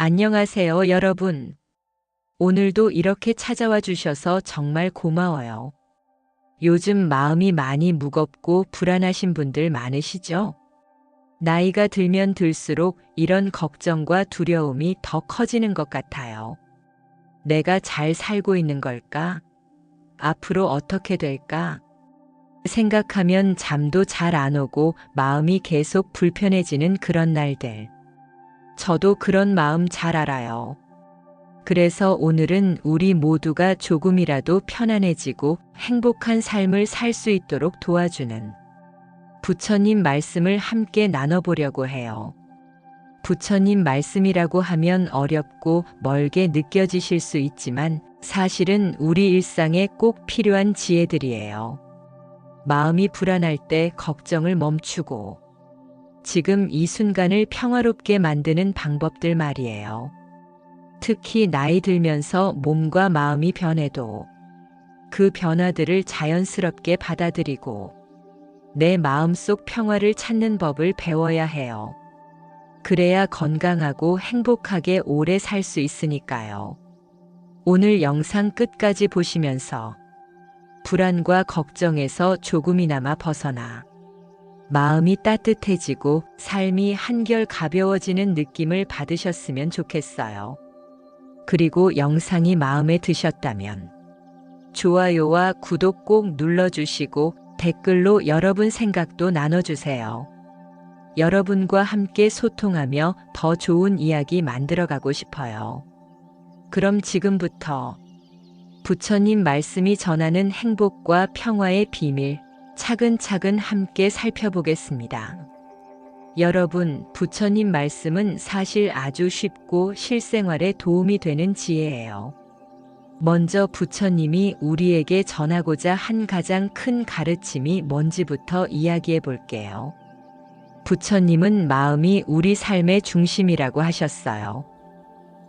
안녕하세요, 여러분. 오늘도 이렇게 찾아와 주셔서 정말 고마워요. 요즘 마음이 많이 무겁고 불안하신 분들 많으시죠? 나이가 들면 들수록 이런 걱정과 두려움이 더 커지는 것 같아요. 내가 잘 살고 있는 걸까? 앞으로 어떻게 될까? 생각하면 잠도 잘 안 오고 마음이 계속 불편해지는 그런 날들. 저도 그런 마음 잘 알아요. 그래서 오늘은 우리 모두가 조금이라도 편안해지고 행복한 삶을 살 수 있도록 도와주는 부처님 말씀을 함께 나눠보려고 해요. 부처님 말씀이라고 하면 어렵고 멀게 느껴지실 수 있지만 사실은 우리 일상에 꼭 필요한 지혜들이에요. 마음이 불안할 때 걱정을 멈추고 지금 이 순간을 평화롭게 만드는 방법들 말이에요. 특히 나이 들면서 몸과 마음이 변해도 그 변화들을 자연스럽게 받아들이고 내 마음속 평화를 찾는 법을 배워야 해요. 그래야 건강하고 행복하게 오래 살 수 있으니까요. 오늘 영상 끝까지 보시면서 불안과 걱정에서 조금이나마 벗어나 마음이 따뜻해지고 삶이 한결 가벼워지는 느낌을 받으셨으면 좋겠어요. 그리고 영상이 마음에 드셨다면 좋아요와 구독 꼭 눌러주시고 댓글로 여러분 생각도 나눠주세요. 여러분과 함께 소통하며 더 좋은 이야기 만들어가고 싶어요. 그럼 지금부터 부처님 말씀이 전하는 행복과 평화의 비밀 차근차근 함께 살펴보겠습니다. 여러분, 부처님 말씀은 사실 아주 쉽고 실생활에 도움이 되는 지혜예요. 먼저 부처님이 우리에게 전하고자 한 가장 큰 가르침이 뭔지부터 이야기해 볼게요. 부처님은 마음이 우리 삶의 중심이라고 하셨어요.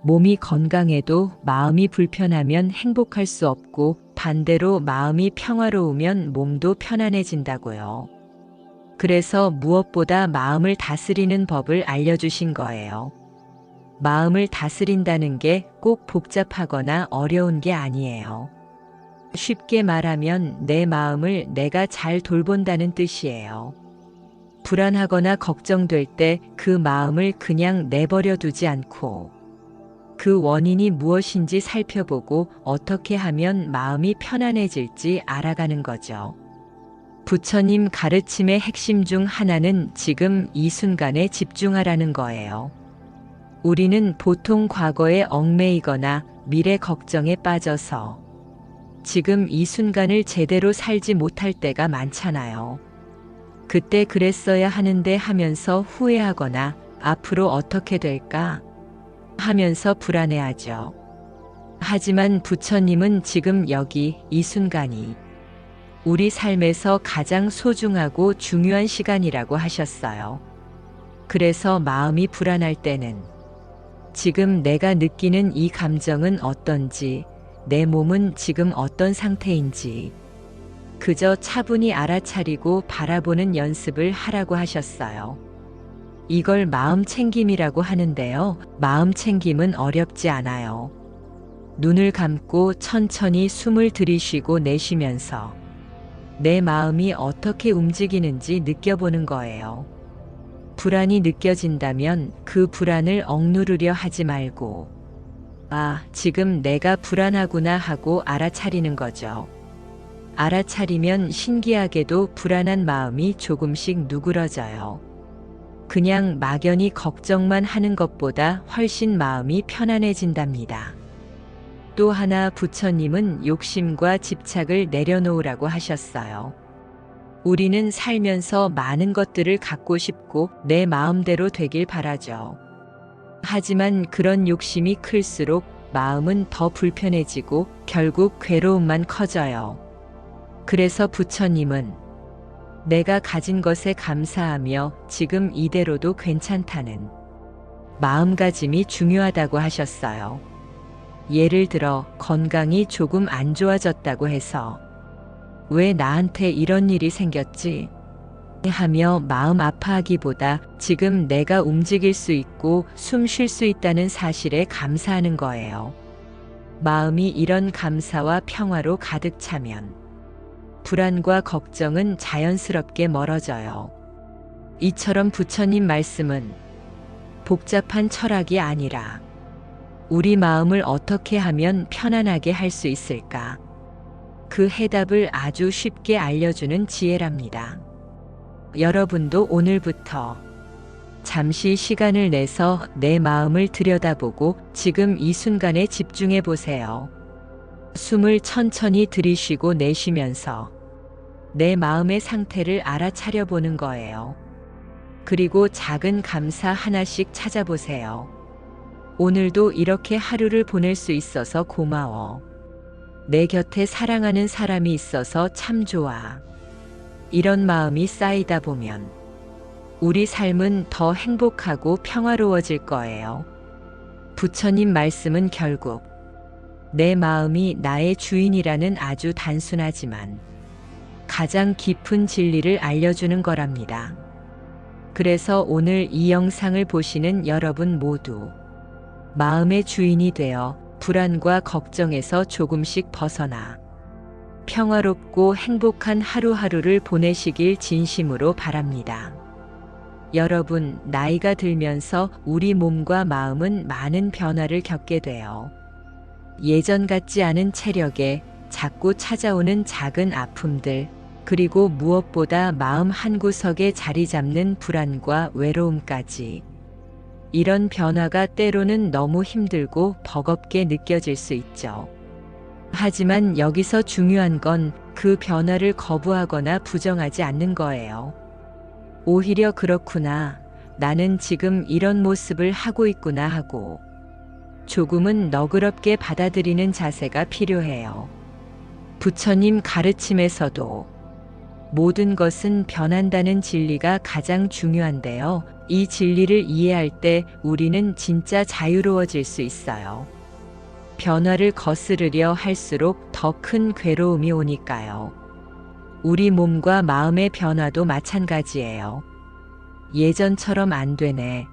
몸이 건강해도 마음이 불편하면 행복할 수 없고 반대로 마음이 평화로우면 몸도 편안해진다고요. 그래서 무엇보다 마음을 다스리는 법을 알려주신 거예요. 마음을 다스린다는 게 꼭 복잡하거나 어려운 게 아니에요. 쉽게 말하면 내 마음을 내가 잘 돌본다는 뜻이에요. 불안하거나 걱정될 때 그 마음을 그냥 내버려 두지 않고 그 원인이 무엇인지 살펴보고 어떻게 하면 마음이 편안해질지 알아가는 거죠. 부처님 가르침의 핵심 중 하나는 지금 이 순간에 집중하라는 거예요. 우리는 보통 과거에 얽매이거나 미래 걱정에 빠져서 지금 이 순간을 제대로 살지 못할 때가 많잖아요. 그때 그랬어야 하는데 하면서 후회하거나 앞으로 어떻게 될까 하면서 불안해하죠. 하지만 부처님은 지금 여기 이 순간이 우리 삶에서 가장 소중하고 중요한 시간이라고 하셨어요. 그래서 마음이 불안할 때는 지금 내가 느끼는 이 감정은 어떤지, 내 몸은 지금 어떤 상태인지 그저 차분히 알아차리고 바라보는 연습을 하라고 하셨어요. 이걸 마음 챙김이라고 하는데요. 마음 챙김은 어렵지 않아요. 눈을 감고 천천히 숨을 들이쉬고 내쉬면서 내 마음이 어떻게 움직이는지 느껴보는 거예요. 불안이 느껴진다면 그 불안을 억누르려 하지 말고 아, 지금 내가 불안하구나 하고 알아차리는 거죠. 알아차리면 신기하게도 불안한 마음이 조금씩 누그러져요. 그냥 막연히 걱정만 하는 것보다 훨씬 마음이 편안해진답니다. 또 하나 부처님은 욕심과 집착을 내려놓으라고 하셨어요. 우리는 살면서 많은 것들을 갖고 싶고 내 마음대로 되길 바라죠. 하지만 그런 욕심이 클수록 마음은 더 불편해지고 결국 괴로움만 커져요. 그래서 부처님은 내가 가진 것에 감사하며 지금 이대로도 괜찮다는 마음가짐이 중요하다고 하셨어요. 예를 들어 건강이 조금 안 좋아졌다고 해서 왜 나한테 이런 일이 생겼지? 하며 마음 아파하기보다 지금 내가 움직일 수 있고 숨 쉴 수 있다는 사실에 감사하는 거예요. 마음이 이런 감사와 평화로 가득 차면 불안과 걱정은 자연스럽게 멀어져요. 이처럼 부처님 말씀은 복잡한 철학이 아니라 우리 마음을 어떻게 하면 편안하게 할 수 있을까? 그 해답을 아주 쉽게 알려주는 지혜랍니다. 여러분도 오늘부터 잠시 시간을 내서 내 마음을 들여다보고 지금 이 순간에 집중해 보세요. 숨을 천천히 들이쉬고 내쉬면서 내 마음의 상태를 알아차려 보는 거예요. 그리고 작은 감사 하나씩 찾아보세요. 오늘도 이렇게 하루를 보낼 수 있어서 고마워. 내 곁에 사랑하는 사람이 있어서 참 좋아. 이런 마음이 쌓이다 보면 우리 삶은 더 행복하고 평화로워질 거예요. 부처님 말씀은 결국 내 마음이 나의 주인이라는 아주 단순하지만 가장 깊은 진리를 알려주는 거랍니다. 그래서 오늘 이 영상을 보시는 여러분 모두 마음의 주인이 되어 불안과 걱정에서 조금씩 벗어나 평화롭고 행복한 하루하루를 보내시길 진심으로 바랍니다. 여러분, 나이가 들면서 우리 몸과 마음은 많은 변화를 겪게 돼요. 예전 같지 않은 체력에 자꾸 찾아오는 작은 아픔들, 그리고 무엇보다 마음 한구석에 자리 잡는 불안과 외로움까지. 이런 변화가 때로는 너무 힘들고 버겁게 느껴질 수 있죠. 하지만 여기서 중요한 건 그 변화를 거부하거나 부정하지 않는 거예요. 오히려 그렇구나, 나는 지금 이런 모습을 하고 있구나 하고 조금은 너그럽게 받아들이는 자세가 필요해요. 부처님 가르침에서도 모든 것은 변한다는 진리가 가장 중요한데요. 이 진리를 이해할 때 우리는 진짜 자유로워질 수 있어요. 변화를 거스르려 할수록 더 큰 괴로움이 오니까요. 우리 몸과 마음의 변화도 마찬가지예요. 예전처럼 안 되네,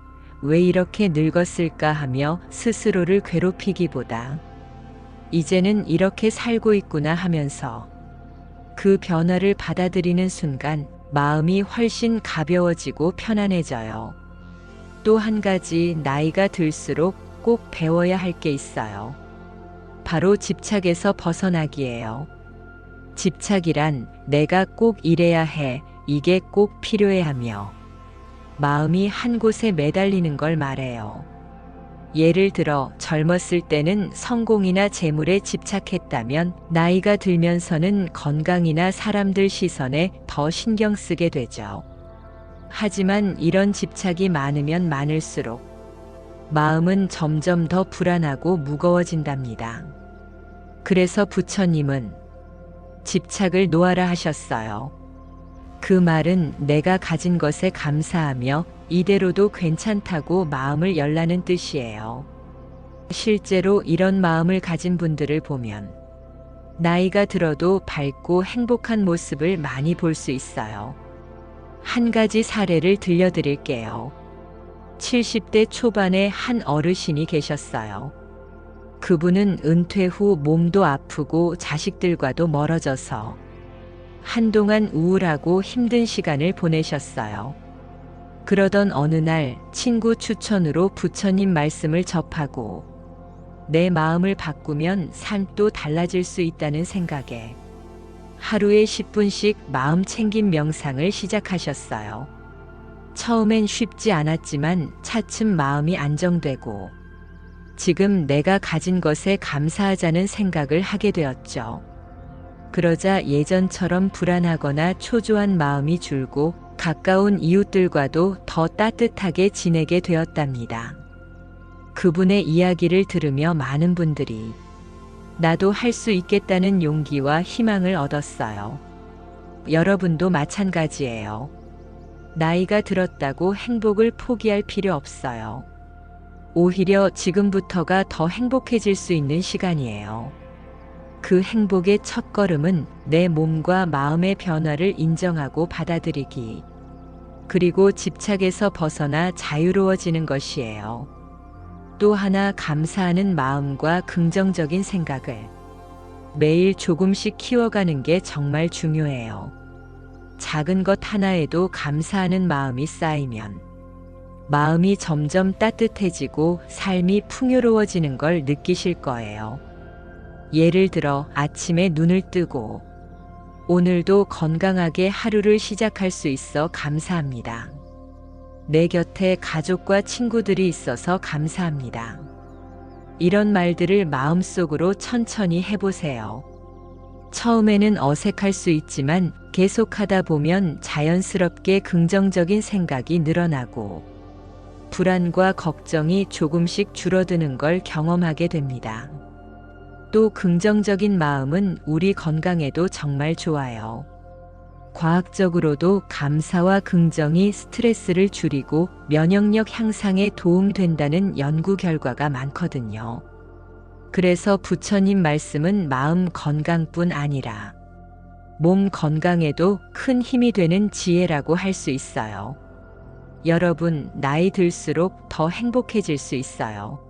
왜 이렇게 늙었을까 하며 스스로를 괴롭히기보다 이제는 이렇게 살고 있구나 하면서 그 변화를 받아들이는 순간 마음이 훨씬 가벼워지고 편안해져요. 또 한 가지, 나이가 들수록 꼭 배워야 할 게 있어요. 바로 집착에서 벗어나기예요. 집착이란 내가 꼭 이래야 해, 이게 꼭 필요해 하며 마음이 한 곳에 매달리는 걸 말해요. 예를 들어 젊었을 때는 성공이나 재물에 집착했다면 나이가 들면서는 건강이나 사람들 시선에 더 신경 쓰게 되죠. 하지만 이런 집착이 많으면 많을수록 마음은 점점 더 불안하고 무거워진답니다. 그래서 부처님은 집착을 놓아라 하셨어요. 그 말은 내가 가진 것에 감사하며 이대로도 괜찮다고 마음을 열라는 뜻이에요. 실제로 이런 마음을 가진 분들을 보면 나이가 들어도 밝고 행복한 모습을 많이 볼 수 있어요. 한 가지 사례를 들려드릴게요. 70대 초반의 한 어르신이 계셨어요. 그분은 은퇴 후 몸도 아프고 자식들과도 멀어져서 한동안 우울하고 힘든 시간을 보내셨어요. 그러던 어느 날 친구 추천으로 부처님 말씀을 접하고 내 마음을 바꾸면 삶도 달라질 수 있다는 생각에 하루에 10분씩 마음 챙김 명상을 시작하셨어요. 처음엔 쉽지 않았지만 차츰 마음이 안정되고 지금 내가 가진 것에 감사하자는 생각을 하게 되었죠. 그러자 예전처럼 불안하거나 초조한 마음이 줄고 가까운 이웃들과도 더 따뜻하게 지내게 되었답니다. 그분의 이야기를 들으며 많은 분들이 나도 할 수 있겠다는 용기와 희망을 얻었어요. 여러분도 마찬가지예요. 나이가 들었다고 행복을 포기할 필요 없어요. 오히려 지금부터가 더 행복해질 수 있는 시간이에요. 그 행복의 첫걸음은 내 몸과 마음의 변화를 인정하고 받아들이기, 그리고 집착에서 벗어나 자유로워지는 것이에요. 또 하나 감사하는 마음과 긍정적인 생각을 매일 조금씩 키워가는 게 정말 중요해요. 작은 것 하나에도 감사하는 마음이 쌓이면 마음이 점점 따뜻해지고 삶이 풍요로워지는 걸 느끼실 거예요. 예를 들어 아침에 눈을 뜨고 오늘도 건강하게 하루를 시작할 수 있어 감사합니다. 내 곁에 가족과 친구들이 있어서 감사합니다. 이런 말들을 마음속으로 천천히 해보세요. 처음에는 어색할 수 있지만 계속하다 보면 자연스럽게 긍정적인 생각이 늘어나고 불안과 걱정이 조금씩 줄어드는 걸 경험하게 됩니다. 또 긍정적인 마음은 우리 건강에도 정말 좋아요. 과학적으로도 감사와 긍정이 스트레스를 줄이고 면역력 향상에 도움된다는 연구 결과가 많거든요. 그래서 부처님 말씀은 마음 건강뿐 아니라 몸 건강에도 큰 힘이 되는 지혜라고 할 수 있어요. 여러분, 나이 들수록 더 행복해질 수 있어요.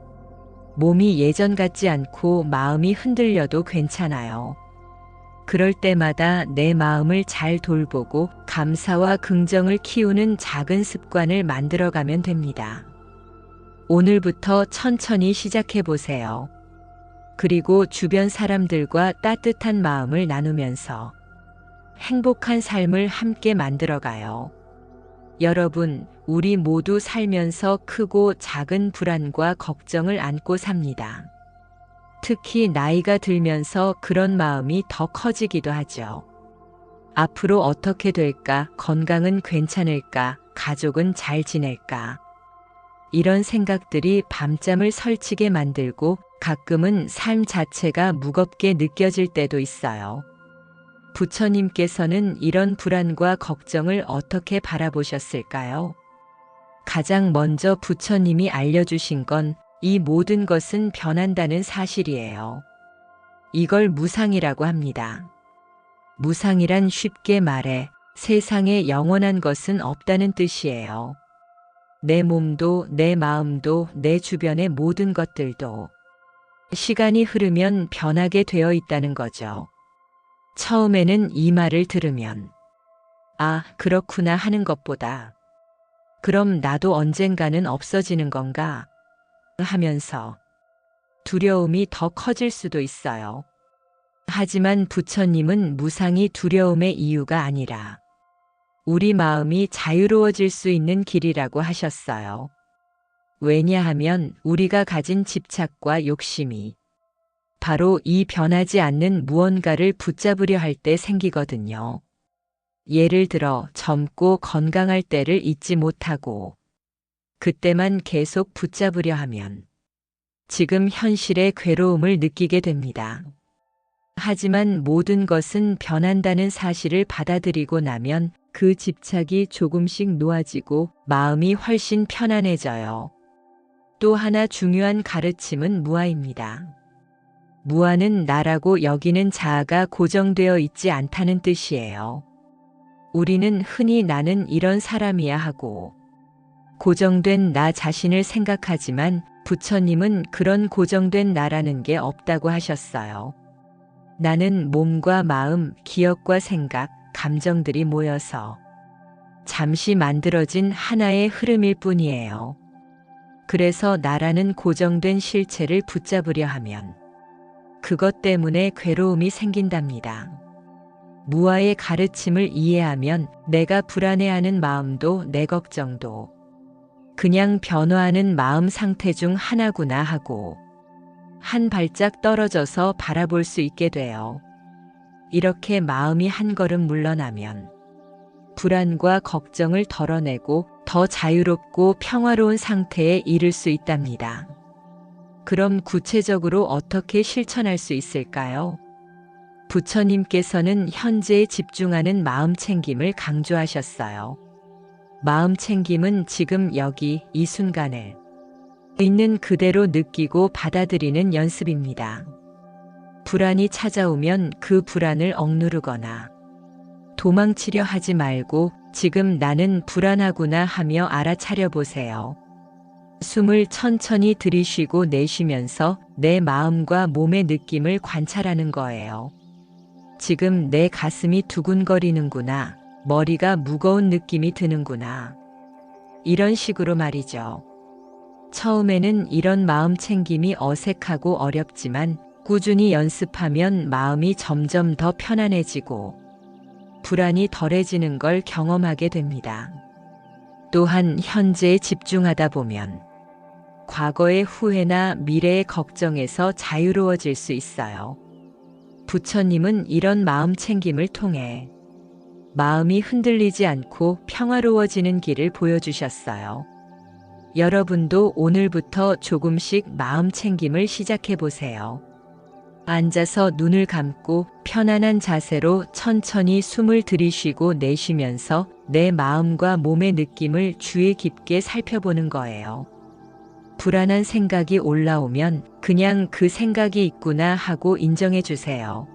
몸이 예전 같지 않고 마음이 흔들려도 괜찮아요. 그럴 때마다 내 마음을 잘 돌보고 감사와 긍정을 키우는 작은 습관을 만들어가면 됩니다. 오늘부터 천천히 시작해 보세요. 그리고 주변 사람들과 따뜻한 마음을 나누면서 행복한 삶을 함께 만들어가요. 여러분, 우리 모두 살면서 크고 작은 불안과 걱정을 안고 삽니다. 특히 나이가 들면서 그런 마음이 더 커지기도 하죠. 앞으로 어떻게 될까? 건강은 괜찮을까? 가족은 잘 지낼까? 이런 생각들이 밤잠을 설치게 만들고 가끔은 삶 자체가 무겁게 느껴질 때도 있어요. 부처님께서는 이런 불안과 걱정을 어떻게 바라보셨을까요? 가장 먼저 부처님이 알려주신 건 이 모든 것은 변한다는 사실이에요. 이걸 무상이라고 합니다. 무상이란 쉽게 말해 세상에 영원한 것은 없다는 뜻이에요. 내 몸도 내 마음도 내 주변의 모든 것들도 시간이 흐르면 변하게 되어 있다는 거죠. 처음에는 이 말을 들으면 아, 그렇구나 하는 것보다 그럼 나도 언젠가는 없어지는 건가? 하면서 두려움이 더 커질 수도 있어요. 하지만 부처님은 무상이 두려움의 이유가 아니라 우리 마음이 자유로워질 수 있는 길이라고 하셨어요. 왜냐하면 우리가 가진 집착과 욕심이 바로 이 변하지 않는 무언가를 붙잡으려 할 때 생기거든요. 예를 들어 젊고 건강할 때를 잊지 못하고 그때만 계속 붙잡으려 하면 지금 현실의 괴로움을 느끼게 됩니다. 하지만 모든 것은 변한다는 사실을 받아들이고 나면 그 집착이 조금씩 놓아지고 마음이 훨씬 편안해져요. 또 하나 중요한 가르침은 무아입니다. 무아는 나라고 여기는 자아가 고정되어 있지 않다는 뜻이에요. 우리는 흔히 나는 이런 사람이야 하고 고정된 나 자신을 생각하지만 부처님은 그런 고정된 나라는 게 없다고 하셨어요. 나는 몸과 마음, 기억과 생각, 감정들이 모여서 잠시 만들어진 하나의 흐름일 뿐이에요. 그래서 나라는 고정된 실체를 붙잡으려 하면 그것 때문에 괴로움이 생긴답니다. 무아의 가르침을 이해하면 내가 불안해하는 마음도 내 걱정도 그냥 변화하는 마음 상태 중 하나구나 하고 한 발짝 떨어져서 바라볼 수 있게 돼요. 이렇게 마음이 한 걸음 물러나면 불안과 걱정을 덜어내고 더 자유롭고 평화로운 상태에 이를 수 있답니다. 그럼 구체적으로 어떻게 실천할 수 있을까요? 부처님께서는 현재에 집중하는 마음 챙김을 강조하셨어요. 마음 챙김은 지금 여기 이 순간을 있는 그대로 느끼고 받아들이는 연습입니다. 불안이 찾아오면 그 불안을 억누르거나 도망치려 하지 말고 지금 나는 불안하구나 하며 알아차려 보세요. 숨을 천천히 들이쉬고 내쉬면서 내 마음과 몸의 느낌을 관찰하는 거예요. 지금 내 가슴이 두근거리는구나. 머리가 무거운 느낌이 드는구나. 이런 식으로 말이죠. 처음에는 이런 마음 챙김이 어색하고 어렵지만 꾸준히 연습하면 마음이 점점 더 편안해지고 불안이 덜해지는 걸 경험하게 됩니다. 또한 현재에 집중하다 보면 과거의 후회나 미래의 걱정에서 자유로워질 수 있어요. 부처님은 이런 마음 챙김을 통해 마음이 흔들리지 않고 평화로워지는 길을 보여주셨어요. 여러분도 오늘부터 조금씩 마음 챙김을 시작해 보세요. 앉아서 눈을 감고 편안한 자세로 천천히 숨을 들이쉬고 내쉬면서 내 마음과 몸의 느낌을 주의 깊게 살펴보는 거예요. 불안한 생각이 올라오면 그냥 그 생각이 있구나 하고 인정해 주세요.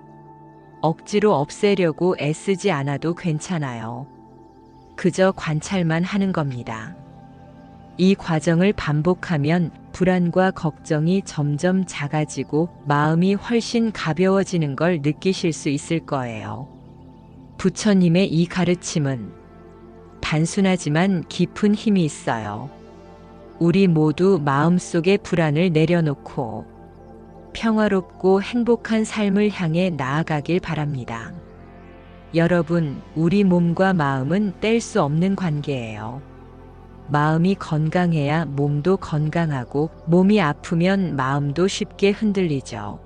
억지로 없애려고 애쓰지 않아도 괜찮아요. 그저 관찰만 하는 겁니다. 이 과정을 반복하면 불안과 걱정이 점점 작아지고 마음이 훨씬 가벼워지는 걸 느끼실 수 있을 거예요. 부처님의 이 가르침은 단순하지만 깊은 힘이 있어요. 우리 모두 마음속의 불안을 내려놓고 평화롭고 행복한 삶을 향해 나아가길 바랍니다. 여러분, 우리 몸과 마음은 뗄 수 없는 관계예요. 마음이 건강해야 몸도 건강하고 몸이 아프면 마음도 쉽게 흔들리죠.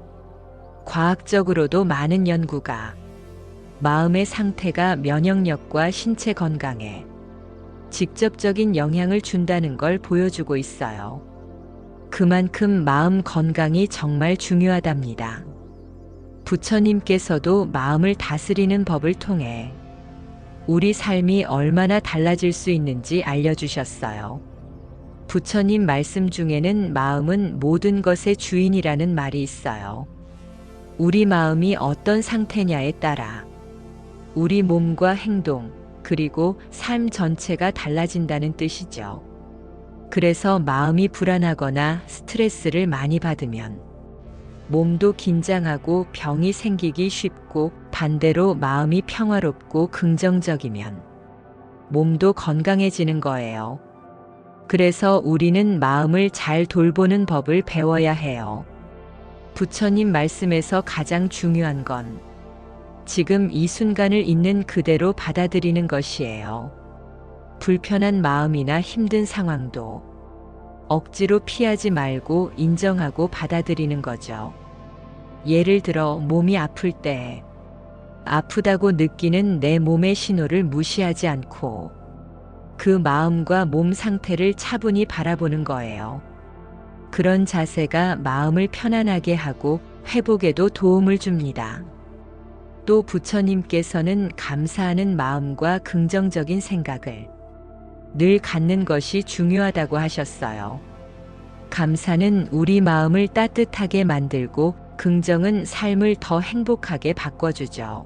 과학적으로도 많은 연구가 마음의 상태가 면역력과 신체 건강에 직접적인 영향을 준다는 걸 보여주고 있어요. 그만큼 마음 건강이 정말 중요하답니다. 부처님께서도 마음을 다스리는 법을 통해 우리 삶이 얼마나 달라질 수 있는지 알려주셨어요. 부처님 말씀 중에는 마음은 모든 것의 주인이라는 말이 있어요. 우리 마음이 어떤 상태냐에 따라 우리 몸과 행동, 그리고 삶 전체가 달라진다는 뜻이죠. 그래서 마음이 불안하거나 스트레스를 많이 받으면 몸도 긴장하고 병이 생기기 쉽고 반대로 마음이 평화롭고 긍정적이면 몸도 건강해지는 거예요. 그래서 우리는 마음을 잘 돌보는 법을 배워야 해요. 부처님 말씀에서 가장 중요한 건 지금 이 순간을 있는 그대로 받아들이는 것이에요. 불편한 마음이나 힘든 상황도 억지로 피하지 말고 인정하고 받아들이는 거죠. 예를 들어 몸이 아플 때 아프다고 느끼는 내 몸의 신호를 무시하지 않고 그 마음과 몸 상태를 차분히 바라보는 거예요. 그런 자세가 마음을 편안하게 하고 회복에도 도움을 줍니다. 또 부처님께서는 감사하는 마음과 긍정적인 생각을 늘 갖는 것이 중요하다고 하셨어요. 감사는 우리 마음을 따뜻하게 만들고 긍정은 삶을 더 행복하게 바꿔주죠.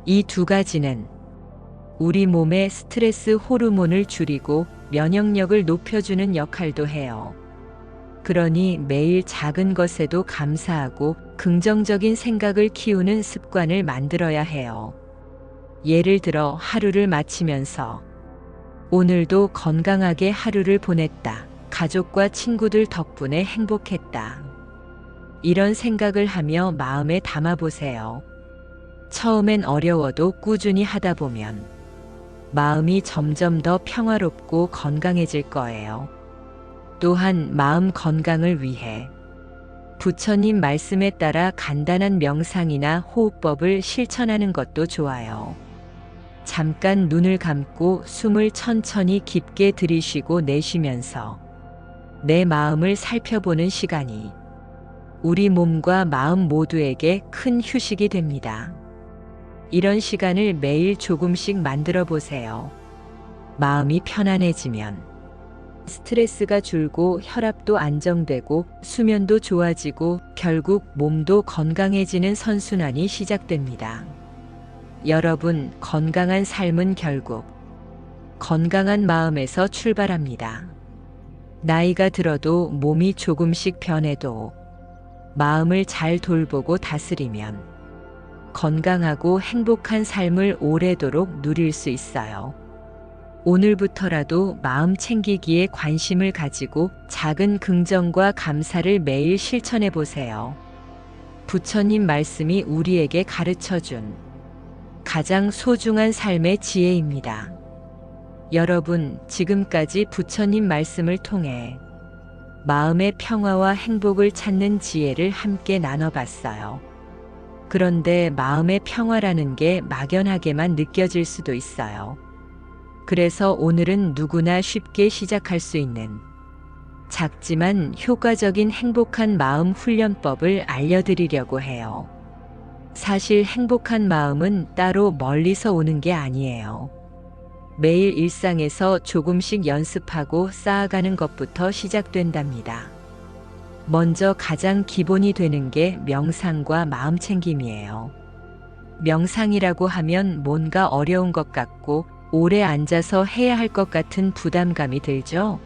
이 두 가지는 우리 몸의 스트레스 호르몬을 줄이고 면역력을 높여주는 역할도 해요. 그러니 매일 작은 것에도 감사하고 긍정적인 생각을 키우는 습관을 만들어야 해요. 예를 들어 하루를 마치면서 오늘도 건강하게 하루를 보냈다. 가족과 친구들 덕분에 행복했다. 이런 생각을 하며 마음에 담아보세요. 처음엔 어려워도 꾸준히 하다 보면 마음이 점점 더 평화롭고 건강해질 거예요. 또한 마음 건강을 위해 부처님 말씀에 따라 간단한 명상이나 호흡법을 실천하는 것도 좋아요. 잠깐 눈을 감고 숨을 천천히 깊게 들이쉬고 내쉬면서 내 마음을 살펴보는 시간이 우리 몸과 마음 모두에게 큰 휴식이 됩니다. 이런 시간을 매일 조금씩 만들어 보세요. 마음이 편안해지면 스트레스가 줄고 혈압도 안정되고 수면도 좋아지고 결국 몸도 건강해지는 선순환이 시작됩니다. 여러분, 건강한 삶은 결국 건강한 마음에서 출발합니다. 나이가 들어도 몸이 조금씩 변해도 마음을 잘 돌보고 다스리면 건강하고 행복한 삶을 오래도록 누릴 수 있어요. 오늘부터라도 마음 챙기기에 관심을 가지고 작은 긍정과 감사를 매일 실천해 보세요. 부처님 말씀이 우리에게 가르쳐 준 가장 소중한 삶의 지혜입니다. 여러분, 지금까지 부처님 말씀을 통해 마음의 평화와 행복을 찾는 지혜를 함께 나눠봤어요. 그런데 마음의 평화라는 게 막연하게만 느껴질 수도 있어요. 그래서 오늘은 누구나 쉽게 시작할 수 있는 작지만 효과적인 행복한 마음 훈련법을 알려드리려고 해요. 사실 행복한 마음은 따로 멀리서 오는 게 아니에요. 매일 일상에서 조금씩 연습하고 쌓아가는 것부터 시작된답니다. 먼저 가장 기본이 되는 게 명상과 마음 챙김이에요. 명상이라고 하면 뭔가 어려운 것 같고 오래 앉아서 해야 할 것 같은 부담감이 들죠?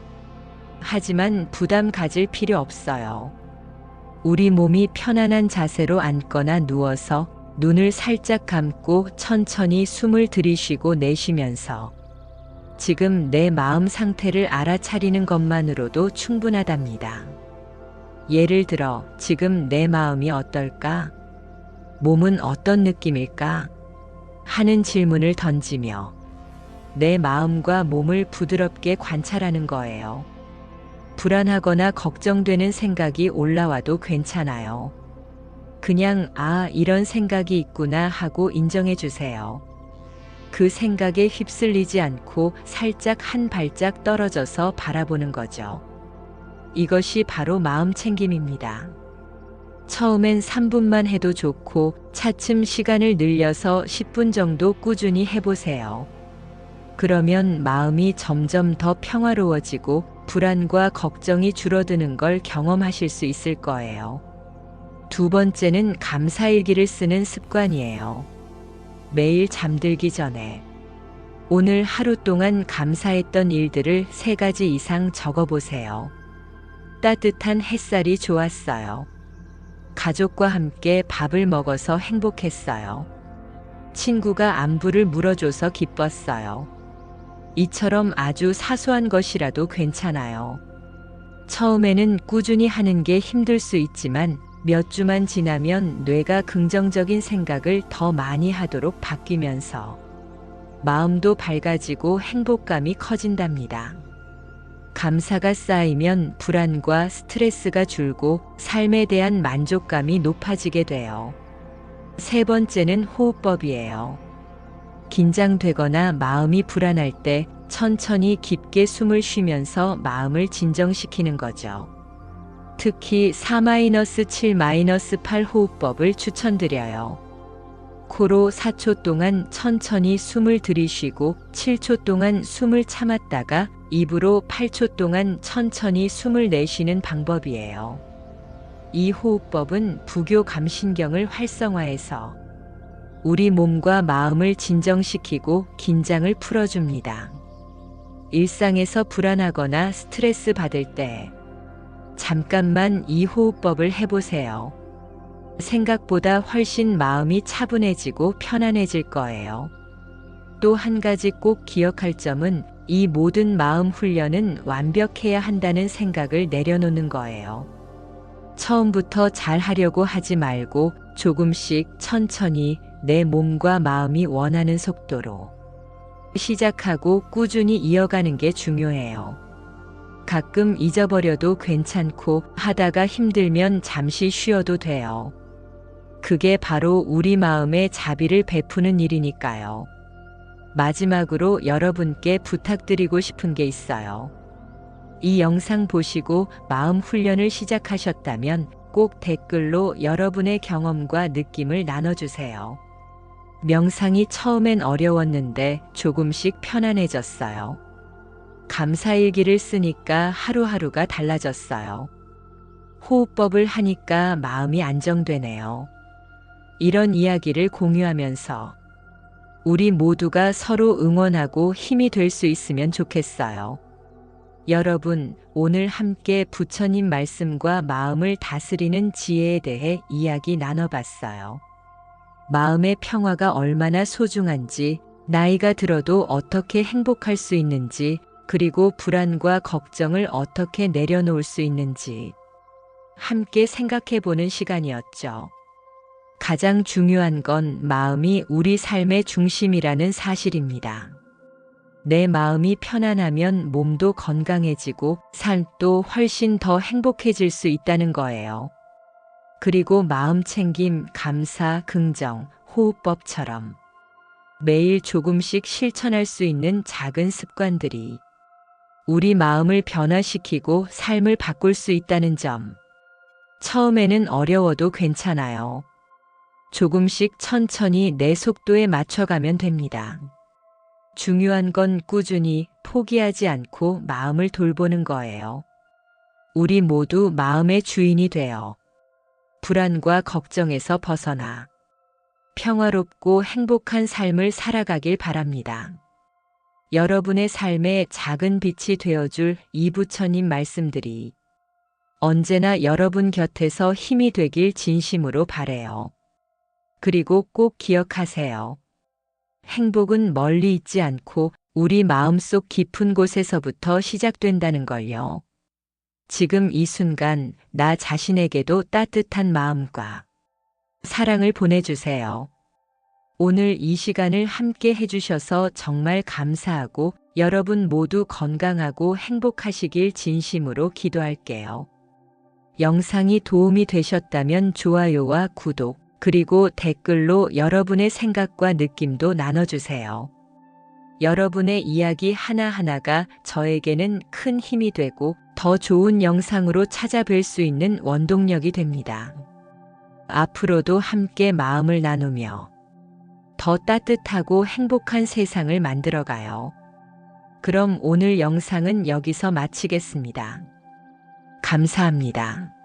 하지만 부담 가질 필요 없어요. 우리 몸이 편안한 자세로 앉거나 누워서 눈을 살짝 감고 천천히 숨을 들이쉬고 내쉬면서 지금 내 마음 상태를 알아차리는 것만으로도 충분하답니다. 예를 들어, 지금 내 마음이 어떨까? 몸은 어떤 느낌일까? 하는 질문을 던지며 내 마음과 몸을 부드럽게 관찰하는 거예요. 불안하거나 걱정되는 생각이 올라와도 괜찮아요. 그냥 이런 생각이 있구나 하고 인정해 주세요. 그 생각에 휩쓸리지 않고 살짝 한 발짝 떨어져서 바라보는 거죠. 이것이 바로 마음 챙김입니다. 처음엔 3분만 해도 좋고 차츰 시간을 늘려서 10분 정도 꾸준히 해보세요. 그러면 마음이 점점 더 평화로워지고 불안과 걱정이 줄어드는 걸 경험하실 수 있을 거예요. 두 번째는 감사일기를 쓰는 습관이에요. 매일 잠들기 전에 오늘 하루 동안 감사했던 일들을 3가지 이상 적어보세요. 따뜻한 햇살이 좋았어요. 가족과 함께 밥을 먹어서 행복했어요. 친구가 안부를 물어줘서 기뻤어요. 이처럼 아주 사소한 것이라도 괜찮아요. 처음에는 꾸준히 하는 게 힘들 수 있지만 몇 주만 지나면 뇌가 긍정적인 생각을 더 많이 하도록 바뀌면서 마음도 밝아지고 행복감이 커진답니다. 감사가 쌓이면 불안과 스트레스가 줄고 삶에 대한 만족감이 높아지게 돼요. 세 번째는 호흡법이에요. 긴장되거나 마음이 불안할 때 천천히 깊게 숨을 쉬면서 마음을 진정시키는 거죠. 특히 4-7-8 호흡법을 추천드려요. 코로 4초 동안 천천히 숨을 들이쉬고 7초 동안 숨을 참았다가 입으로 8초 동안 천천히 숨을 내쉬는 방법이에요. 이 호흡법은 부교 감신경을 활성화해서 우리 몸과 마음을 진정시키고 긴장을 풀어줍니다. 일상에서 불안하거나 스트레스 받을 때 잠깐만 이 호흡법을 해보세요. 생각보다 훨씬 마음이 차분해지고 편안해질 거예요. 또 한 가지 꼭 기억할 점은 이 모든 마음 훈련은 완벽해야 한다는 생각을 내려놓는 거예요. 처음부터 잘 하려고 하지 말고 조금씩 천천히 내 몸과 마음이 원하는 속도로 시작하고 꾸준히 이어가는 게 중요해요. 가끔 잊어버려도 괜찮고 하다가 힘들면 잠시 쉬어도 돼요. 그게 바로 우리 마음에 자비를 베푸는 일이니까요. 마지막으로 여러분께 부탁드리고 싶은 게 있어요. 이 영상 보시고 마음 훈련을 시작하셨다면 꼭 댓글로 여러분의 경험과 느낌을 나눠주세요. 명상이 처음엔 어려웠는데 조금씩 편안해졌어요. 감사일기를 쓰니까 하루하루가 달라졌어요. 호흡법을 하니까 마음이 안정되네요. 이런 이야기를 공유하면서 우리 모두가 서로 응원하고 힘이 될 수 있으면 좋겠어요. 여러분, 오늘 함께 부처님 말씀과 마음을 다스리는 지혜에 대해 이야기 나눠봤어요. 마음의 평화가 얼마나 소중한지, 나이가 들어도 어떻게 행복할 수 있는지, 그리고 불안과 걱정을 어떻게 내려놓을 수 있는지 함께 생각해보는 시간이었죠. 가장 중요한 건 마음이 우리 삶의 중심이라는 사실입니다. 내 마음이 편안하면 몸도 건강해지고 삶도 훨씬 더 행복해질 수 있다는 거예요. 그리고 마음 챙김, 감사, 긍정, 호흡법처럼 매일 조금씩 실천할 수 있는 작은 습관들이 우리 마음을 변화시키고 삶을 바꿀 수 있다는 점. 처음에는 어려워도 괜찮아요. 조금씩 천천히 내 속도에 맞춰가면 됩니다. 중요한 건 꾸준히 포기하지 않고 마음을 돌보는 거예요. 우리 모두 마음의 주인이 되어 불안과 걱정에서 벗어나 평화롭고 행복한 삶을 살아가길 바랍니다. 여러분의 삶에 작은 빛이 되어줄 이 부처님 말씀들이 언제나 여러분 곁에서 힘이 되길 진심으로 바래요. 그리고 꼭 기억하세요. 행복은 멀리 있지 않고 우리 마음속 깊은 곳에서부터 시작된다는 걸요. 지금 이 순간 나 자신에게도 따뜻한 마음과 사랑을 보내주세요. 오늘 이 시간을 함께 해주셔서 정말 감사하고 여러분 모두 건강하고 행복하시길 진심으로 기도할게요. 영상이 도움이 되셨다면 좋아요와 구독, 그리고 댓글로 여러분의 생각과 느낌도 나눠주세요. 여러분의 이야기 하나하나가 저에게는 큰 힘이 되고 더 좋은 영상으로 찾아뵐 수 있는 원동력이 됩니다. 앞으로도 함께 마음을 나누며 더 따뜻하고 행복한 세상을 만들어가요. 그럼 오늘 영상은 여기서 마치겠습니다. 감사합니다.